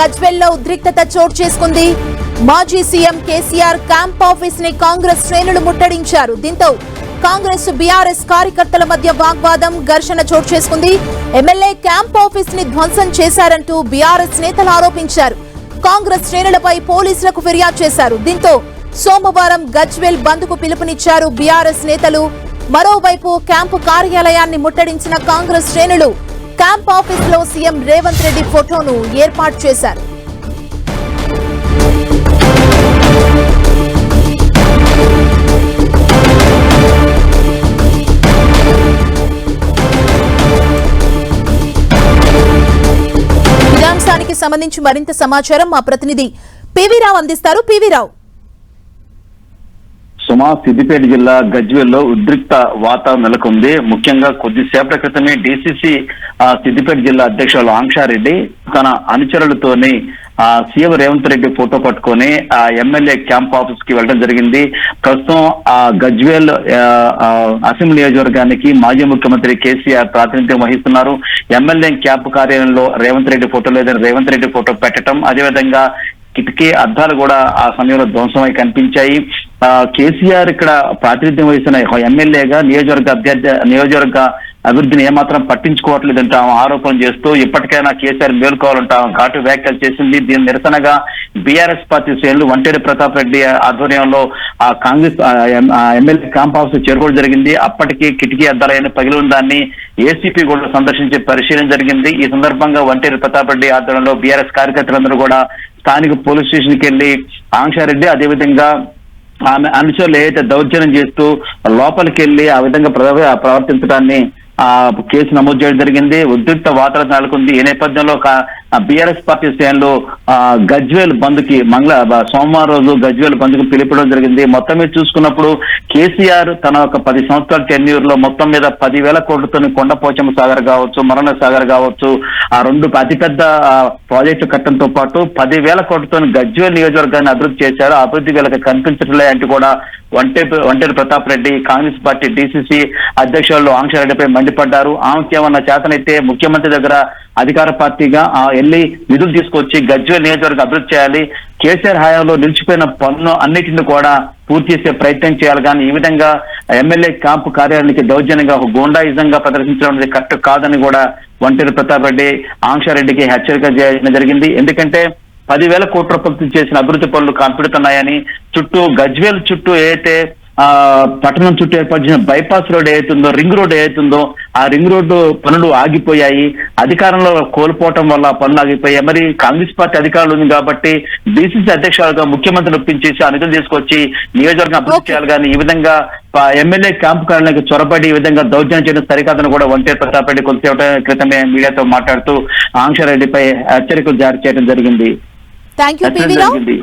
గజ్వెల్లో ఉద్రిక్తత చోటు చేసుకుంది. మాజీ సీఎం కేసీఆర్ క్యాంప్ ఆఫీస్ ని కాంగ్రెస్ శ్రేణులు ముట్టడించారు. దీంతో కాంగ్రెస్ బీఆర్ఎస్ కార్యకర్తల మధ్య వాగ్వాదం, ఘర్షణ చోటు చేసుకుంది. ఎమ్మెల్యే క్యాంప్ ఆఫీస్ ని ధ్వంసం చేశారంటూ బీఆర్ఎస్ నేతలు ఆరోపించారు. కాంగ్రెస్ శ్రేణులపై పోలీసులకు ఫిర్యాదు చేశారు. దీంతో సోమవారం గజ్వెల్ బంద్ కు పిలుపునిచ్చారు బీఆర్ఎస్ నేతలు. మరోవైపు క్యాంపు కార్యాలయాన్ని ముట్టడించిన కాంగ్రెస్ శ్రేణులు క్యాంప్ ఆఫీస్ లో సీఎం రేవంత్ రెడ్డి ఫోటోను ఏర్పాటు చేశారు. ఇదే అంశానికి సంబంధించి మరింత సమాచారం మా ప్రతినిధి పివి రావు అందిస్తారు. పివి రావు, సుమా, సిద్దిపేట జిల్లా గజ్వెల్లో ఉద్రిక్త వాతావరణం నెలకొంది. ముఖ్యంగా కొద్దిసేపటి క్రితమే డీసీసీ సిద్దిపేట జిల్లా అధ్యక్షులు ఆంక్షారెడ్డి తన అనుచరులతోని సీఎం రేవంత్ రెడ్డి ఫోటో పట్టుకొని ఎమ్మెల్యే క్యాంప్ ఆఫీస్ కి వెళ్ళడం జరిగింది. ప్రస్తుతం గజ్వేల్ అసెంబ్లీ నియోజకవర్గానికి మాజీ ముఖ్యమంత్రి కేసీఆర్ ప్రాతినిధ్యం వహిస్తున్నారు. ఎమ్మెల్యే క్యాంప్ కార్యాలయంలో రేవంత్ రెడ్డి ఫోటో లేదని రేవంత్ రెడ్డి ఫోటో పెట్టడం, అదేవిధంగా కిటికీ అద్దాలు కూడా ఆ సమయంలో ధ్వంసమై కనిపించాయి. కేసీఆర్ ఇక్కడ ప్రాతినిధ్యం వహిస్తున్న ఎమ్మెల్యేగా నియోజకవర్గ అభివృద్ధిని ఏమాత్రం పట్టించుకోవట్లేదంటే ఆమె ఆరోపణ చేస్తూ ఇప్పటికైనా కేసీఆర్ మేల్కోవాలంటే ఆమె ఘాటు వ్యాఖ్యలు చేసింది. దీని నిరసనగా బీఆర్ఎస్ పార్టీ శ్రేణులు వంటేరు ప్రతాప్ రెడ్డి ఆధ్వర్యంలో ఆ కాంగ్రెస్ ఎమ్మెల్యే క్యాంప్ ఆఫీస్ చేరుకోవడం జరిగింది. అప్పటికి కిటికీ అద్దాలైన పగిలి ఉందాన్ని ఏసీపీ కూడా సందర్శించి పరిశీలన జరిగింది. ఈ సందర్భంగా వంటేరు ప్రతాప్ రెడ్డి ఆధ్వర్యంలో బీఆర్ఎస్ కార్యకర్తలందరూ కూడా స్థానిక పోలీస్ స్టేషన్ కి వెళ్లి ఆంక్షారెడ్డి అదేవిధంగా ఆమె అనుచరులు ఏదైతే దౌర్జన్యం చేస్తూ లోపలికి వెళ్లి ఆ విధంగా ప్రవర్తించడాన్ని కేసు నమోదు చేయడం జరిగింది. ఉద్రిక్త వాతావరణం నెలకొంది. ఈ నేపథ్యంలో బీఆర్ఎస్ పార్టీ శ్రేణులు గజ్వేల్ బంద్ కి సోమవారం రోజు గజ్వేల్ బంద్ కు పిలుపడం జరిగింది. మొత్తం మీద చూసుకున్నప్పుడు కేసీఆర్ తన ఒక 10 సంవత్సరాల టెన్యూర్ లో మొత్తం మీద 10,000 కోట్లతో కొండపోచమ్మ సాగర్ కావచ్చు, మరణ సాగర్ కావచ్చు, ఆ రెండు అతిపెద్ద ప్రాజెక్టు కట్టడంతో పాటు 10,000 కోట్లతో గజ్వేల్ నియోజకవర్గాన్ని అభివృద్ధి చేశారు. అభివృద్ధి వీళ్ళకి కనిపించట్లే అంటూ కూడా వంటేరు ప్రతాప్ రెడ్డి కాంగ్రెస్ పార్టీ డీసీసీ అధ్యక్షులు ఆంక్షారెడ్డిపై మండిపడ్డారు. ఆమెకి ఏమన్నా చేతనైతే ముఖ్యమంత్రి దగ్గర అధికార పార్టీగా వెళ్లి నిధులు తీసుకొచ్చి గజ్వేల్ నియోజకవర్గం అభివృద్ధి చేయాలి, కేసీఆర్ హయాంలో నిలిచిపోయిన పన్ను అన్నిటిని కూడా పూర్తి చేసే ప్రయత్నం చేయాలి. కానీ ఈ విధంగా ఎమ్మెల్యే క్యాంపు కార్యాలయానికి దౌర్జన్యంగా గుండాయిజంగా ప్రదర్శించడం కరెక్ట్ కాదని కూడా వంటేరు ప్రతాప్ రెడ్డి ఆంక్షారెడ్డికి హెచ్చరిక చేయడం జరిగింది. ఎందుకంటే 10,000 కోట్ల రూపాయలు చేసిన అభివృద్ధి పనులు కనపడుతున్నాయని, గజ్వేల్ చుట్టూ ఏదైతే పట్టణం చుట్టూ ఏర్పరిచిన బైపాస్ రోడ్ ఏదైతుందో, రింగ్ రోడ్ ఏదైతుందో ఆ రింగ్ రోడ్డు పనులు ఆగిపోయాయి. అధికారంలో కోల్పోవటం వల్ల పనులు ఆగిపోయాయి. మరి కాంగ్రెస్ పార్టీ అధికారులు ఉంది కాబట్టి డీసీసీ అధ్యక్షులుగా ముఖ్యమంత్రిని ఒప్పించేసి ఆ నిధులు తీసుకొచ్చి నియోజకవర్గం అభివృద్ధి చేయాలి. కానీ ఈ విధంగా ఎమ్మెల్యే క్యాంపు కార్యాలయానికి చొరబడి ఈ విధంగా దౌర్జన్యం చేయడం సరికాదని కూడా వంటేరు ప్రతాప్ రెడ్డి కొంతసేపటి క్రితమే మీడియాతో మాట్లాడుతూ ఆంక్షారెడ్డిపై హెచ్చరికలు జారీ చేయడం జరిగింది. Thank you.